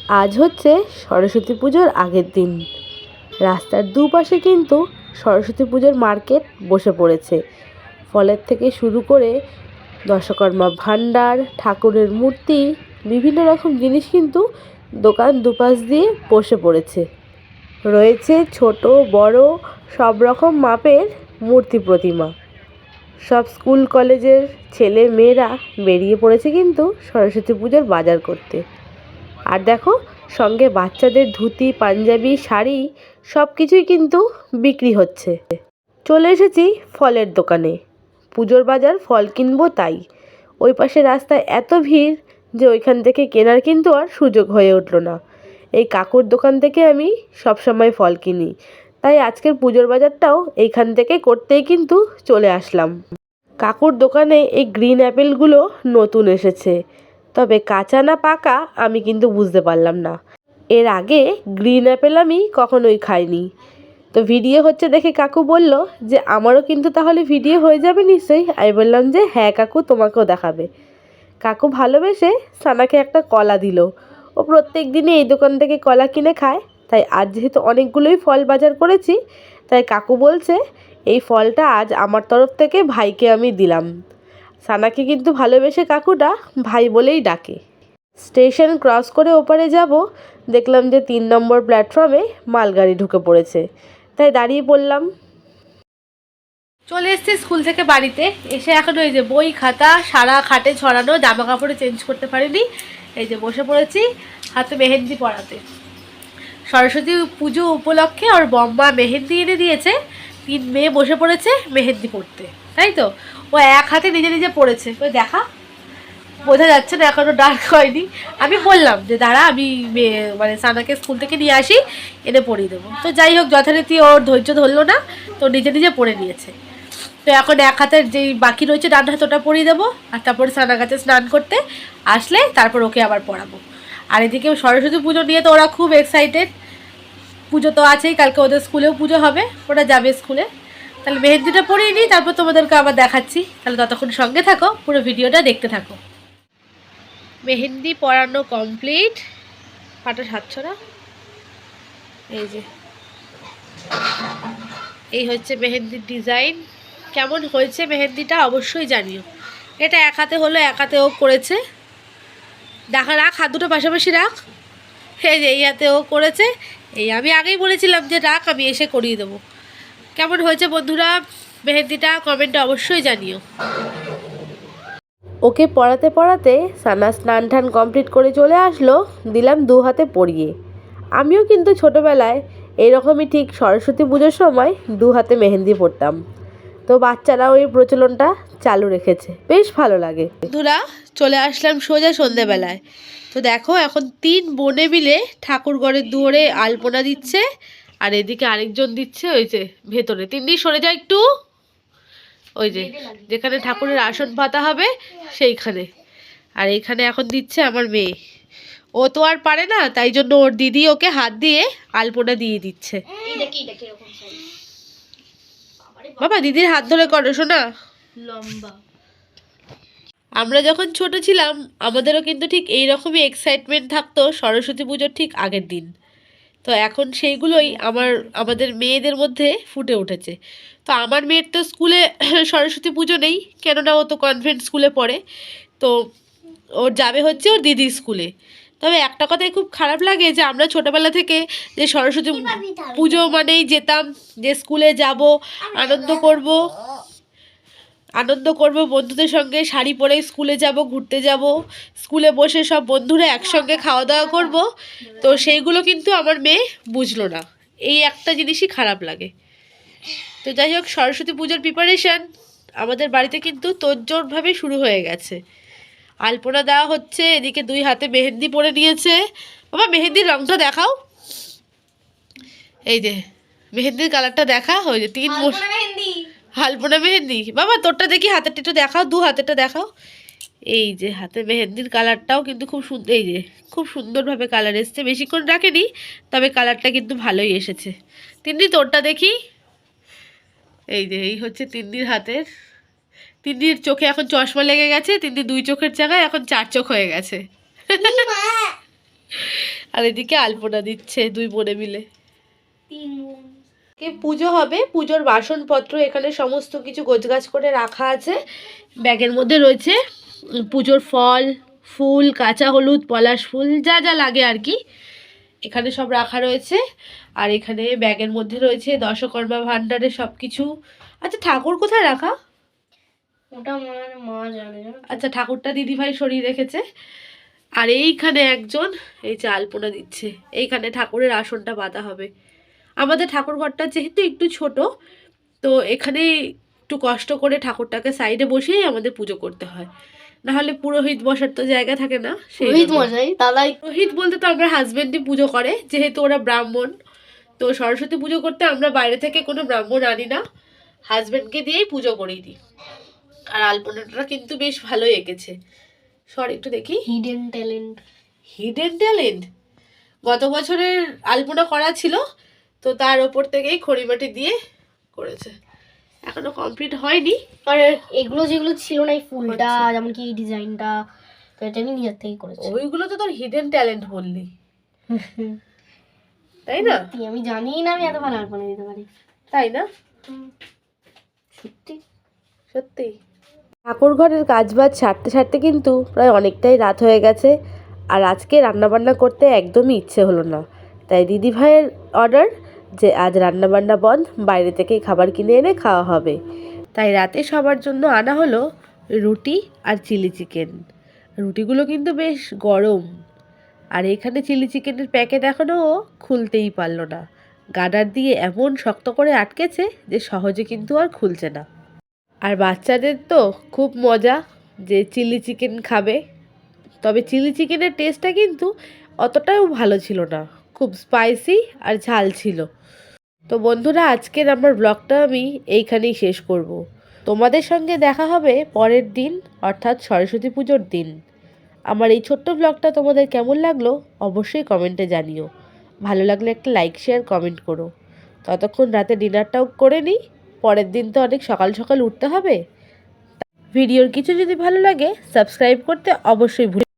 আজ হচ্ছে সরস্বতী পুজোর আগের দিন। রাস্তার দুপাশে কিন্তু সরস্বতী পুজোর মার্কেট বসে পড়েছে। ফলের থেকে শুরু করে দশকর্মা ভাণ্ডার, ঠাকুরের মূর্তি, বিভিন্ন রকম জিনিস কিন্তু দোকান দুপাশ দিয়ে বসে পড়েছে। রয়েছে ছোট বড় সব রকম মাপের মূর্তি প্রতিমা। সব স্কুল কলেজের ছেলে মেয়েরা বেরিয়ে পড়েছে কিন্তু সরস্বতী পুজোর বাজার করতে। আর দেখো, সঙ্গে বাচ্চাদের ধুতি, পাঞ্জাবি, শাড়ি সব কিছুই কিন্তু বিক্রি হচ্ছে। চলে এসেছি ফলের দোকানে। পুজোর বাজার, ফল কিনবো তাই। ওই পাশে রাস্তায় এত ভিড় যে ওইখান থেকে কেনার কিন্তু আর সুযোগ হয়ে উঠলো না। এই কাকুর দোকান থেকে আমি সবসময় ফল কিনি, তাই আজকের পুজোর বাজারটাও এইখান থেকে করতেই কিন্তু চলে আসলাম। কাকুর দোকানে এই গ্রিন অ্যাপেলগুলো নতুন এসেছে, তবে কাঁচা না পাকা আমি কিন্তু বুঝতে পারলাম না। এর আগে গ্রিন অ্যাপেল আমি কখনোই খাইনি। তো ভিডিও হচ্ছে দেখে কাকু বলল যে আমারও কিন্তু তাহলে ভিডিও হয়ে যাবে নিশ্চয়ই। আমি বললাম যে হ্যাঁ কাকু, তোমাকেও দেখাবে। কাকু ভালোবেসে সানাকে একটা কলা দিল। ও প্রত্যেক দিনই এই দোকান থেকে কলা কিনে খায়, তাই আজ যেহেতু অনেকগুলোই ফল বাজার করেছি, তাই কাকু বলছে এই ফলটা আজ আমার তরফ থেকে ভাইকে আমি দিলাম। সানাকে কিন্তু ভালোবেসে কাকুটা ভাই বলেই ডাকে। স্টেশন ক্রস করে ওপারে যাব, দেখলাম যে 3 নম্বর প্ল্যাটফর্মে মালগাড়ি ঢুকে পড়েছে, তাই দাঁড়িয়ে পড়লাম। চলে এসেছি স্কুল থেকে বাড়িতে এসে এখন ওই যে বই খাতা সারা খাটে ছড়ানো, জামা কাপড়ে চেঞ্জ করতে পারিনি। এই যে বসে পড়েছি হাতে মেহেন্দি পরাতে। সরস্বতী পুজো উপলক্ষে ওর বম্মা মেহেন্দি এনে দিয়েছে। 3 মেয়ে বসে পড়েছে মেহেন্দি পড়তে, তাই তো। ও এক হাতে নিজে নিজে পড়েছে, ওই দেখা বোঝা যাচ্ছে না, এখনও ডার্ক হয়নি। আমি বললাম যে দাঁড়া, আমি মানে সানাকে স্কুল থেকে নিয়ে আসি, এনে পড়িয়ে দেবো। তো যাই হোক, যথারীতি ওর ধৈর্য ধরলো না, তো নিজে নিজে পড়ে নিয়েছে। তো এখন এক হাতের যেই বাকি রয়েছে ডান হাতে ওটা পরিয়ে দেবো, আর তারপরে সানা কাছে স্নান করতে আসলে তারপর ওকে আবার পড়াবো। আর এদিকে সরস্বতী পুজো নিয়ে তো ওরা খুব এক্সাইটেড। পুজো তো আছেই, কালকে ওদের স্কুলেও পুজো হবে, ওরা যাবে স্কুলে। তাহলে মেহেন্দিটা পরিয়ে নিই, তারপর তোমাদেরকে আবার দেখাচ্ছি। তাহলে ততক্ষণ সঙ্গে থাকো, পুরো ভিডিওটা দেখতে থাকো। মেহেন্দি পরানো কমপ্লিট, পাটা হাতছড়া। এই যে এই হচ্ছে মেহেন্দির ডিজাইন। কেমন হয়েছে মেহেন্দিটা অবশ্যই জানিও। এটা এক হাতে হলো, এক হাতে ও করেছে। দেখা, রাখ হাত দুটো পাশাপাশি রাখ। এই যে এই হাতে ও করেছে। এই আমি আগেই বলেছিলাম যে রাখ, আমি এসে করিয়ে দেবো। কেমন হয়েছে বন্ধুরা মেহেন্দিটা কমেন্টে অবশ্যই জানিও। ওকে পড়াতে পড়াতে সানা স্নান টান কমপ্লিট করে চলে আসলো, দিলাম 2 হাতে পরিয়ে। আমিও কিন্তু ছোটোবেলায় এইরকমই ঠিক সরস্বতী পুজোর সময় 2 হাতে মেহেন্দি পরতাম। তো বাচ্চারাও এই প্রচলনটা চালু রেখেছে, বেশ ভালো লাগে। বন্ধুরা চলে আসলাম সোজা সন্ধেবেলায়। তো দেখো এখন 3 বোনে মিলে ঠাকুর ঘরের দুয়ারে আলপনা দিচ্ছে, আর এদিকে আরেকজন দিচ্ছে ওই যে ভেতরে। 3 দিন সরে যায় একটু, ওই যে যেখানে ঠাকুরের আসন পাতা হবে সেইখানে। আর এইখানে এখন দিচ্ছে আমার মেয়ে। ও তো আর পারে না, তাই জন্য ওর দিদি ওকে হাত দিয়ে আলপনা দিয়ে দিচ্ছে। বাবা দিদির হাত ধরে করো শোনা, লম্বা। আমরা যখন ছোট ছিলাম আমাদেরও কিন্তু ঠিক এইরকমই এক্সাইটমেন্ট থাকতো সরস্বতী পুজোর ঠিক আগের দিন। তো এখন সেইগুলোই আমাদের মেয়েদের মধ্যে ফুটে উঠেছে। তো আমার মেয়ের তো স্কুলে সরস্বতী পুজো নেই, কেননা ও তো কনভেন্ট স্কুলে পড়ে। তো ওর যাবে হচ্ছে ওর দিদির স্কুলে। তবে একটা কথাই খুব খারাপ লাগে যে আমরা ছোটোবেলা থেকে যে সরস্বতী পুজো মানেই যেতাম যে স্কুলে যাব, আনন্দ করব বন্ধুদের সঙ্গে, শাড়ি পরে স্কুলে যাব, ঘুরতে যাব, স্কুলে বসে সব বন্ধুরা একসঙ্গে খাওয়া দাওয়া করব। তো সেইগুলো কিন্তু আমার মেয়ে বুঝলো না, এই একটা জিনিসই খারাপ লাগে। তো যাই হোক, সরস্বতী পুজোর প্রিপারেশান আমাদের বাড়িতে কিন্তু তোড়জোড়ভাবে শুরু হয়ে গেছে। আলপনা দেওয়া হচ্ছে, এদিকে 2 হাতে মেহেন্দি পরে নিয়েছে। বাবা মেহেন্দির রংটা দেখাও, এই যে মেহেন্দির কালারটা দেখা। ওই যে 3 আলপনা মেহেন্দি। বাবা তোরটা দেখি, হাতেরটা একটু দেখাও, 2 হাতেরটা দেখাও। এই যে হাতে মেহেন্দির কালারটাও কিন্তু খুব সুন্দর, এই যে খুব সুন্দরভাবে কালার এসছে। বেশিক্ষণ রাখেনি, তবে কালারটা কিন্তু ভালোই এসেছে। 3 তোরটা দেখি। এই যে এই হচ্ছে 3 হাতের। 3 চোখে এখন চশমা লেগে গেছে, 3 2 চোখের জায়গায় এখন 4 চোখ হয়ে গেছে। আর এদিকে আলপনা দিচ্ছে দুই বোনে মিলে। পুজো হবে, পুজোর বাসনপত্র এখানে সমস্ত কিছু গোছগাছ করে রাখা আছে। ব্যাগের মধ্যে রয়েছে পুজোর ফল, ফুল, কাঁচা হলুদ, পলাশ ফুল, যা যা লাগে আর কি এখানে সব রাখা রয়েছে। আর এখানে ব্যাগের মধ্যে রয়েছে দশকর্মা ভাণ্ডারের সব কিছু। আচ্ছা, ঠাকুর কোথায় রাখা? ওটা মা জানে। আচ্ছা, ঠাকুরটা দিদিভাই সরিয়ে রেখেছে। আর এইখানে একজন এই যে আলপনা দিচ্ছে, এইখানে ঠাকুরের আসনটা বাঁধা হবে। আমাদের ঠাকুর ঘরটা যেহেতু একটু ছোট, তো এখানে একটু কষ্ট করে ঠাকুরটাকে সাইডে বসিয়েই আমাদের পুজো করতে হয়, নাহলে পুরোহিত বসার তো জায়গা থাকে না। পুরোহিত মশাই দাদাই, পুরোহিত বলতে তো আমরা হাজবেন্ডই পুজো করে, যেহেতু ওরা ব্রাহ্মণ। তো সরস্বতী পুজো করতে আমরা বাইরে থেকে কোনো ব্রাহ্মণ আনি না, হাজবেন্ডকে দিয়েই পুজো করিয়ে দিই। আর আলপনাটা কিন্তু বেশ ভালোই এঁকেছে। সর একটু দেখি। Hidden talent. Hidden talent. গত বছরের আলপনা করা ছিল, তো তার ওপর থেকেই খড়িমাটি দিয়ে করেছে, এখনো কমপ্লিট হয়নি। আর এগুলো যেগুলো ছিল না, এই ফুলটা যেমন কি এই ডিজাইনটা, তো এটা আমি নিজের থেকেই করেছি। ওইগুলো তো তোর হিডেন ট্যালেন্ট বললি, তাই না? আমি জানি না আমি এত ভালো আলপনা দিতে পারি, তাই না? সত্যি সত্যি। ঠাকুর ঘরের কাজবাজ সারতে সারতে কিন্তু প্রায় অনেকটাই রাত হয়ে গেছে। আর আজকে রান্নাবান্না করতে একদমই ইচ্ছে হলো না, তাই দিদিভাইয়ের অর্ডার যে আজ রান্নাবান্না বন্ধ, বাইরে থেকেই খাবার কিনে এনে খাওয়া হবে। তাই রাতে সবার জন্য আনা হলো রুটি আর চিলি চিকেন। রুটিগুলো কিন্তু বেশ গরম, আর এখানে চিলি চিকেনের প্যাকেট এখনও খুলতেই পারলো না। গার্ডার দিয়ে এমন শক্ত করে আটকেছে যে সহজে কিন্তু আর খুলছে না। আর বাচ্চাদের তো খুব মজা যে চিলি চিকেন খাবে, তবে চিলি চিকেনের টেস্টটা কিন্তু অতটাও ভালো ছিল না, খুব স্পাইসি আর ঝাল ছিল। তো বন্ধুরা, আজকের আমার ব্লগটা আমি এইখানেই শেষ করব। তোমাদের সঙ্গে দেখা হবে পরের দিন, অর্থাৎ সরস্বতী পুজোর দিন। আমার এই ছোট্ট ব্লগটা তোমাদের কেমন লাগলো অবশ্যই কমেন্টে জানিও। ভালো লাগলে একটা লাইক, শেয়ার, কমেন্ট করো। ততক্ষণ রাতে ডিনারটাও করে নিই, পরের দিন তো অনেক সকাল সকাল উঠতে হবে। ভিডিওর কিছু যদি ভালো লাগে সাবস্ক্রাইব করতে অবশ্যই ভুলো না।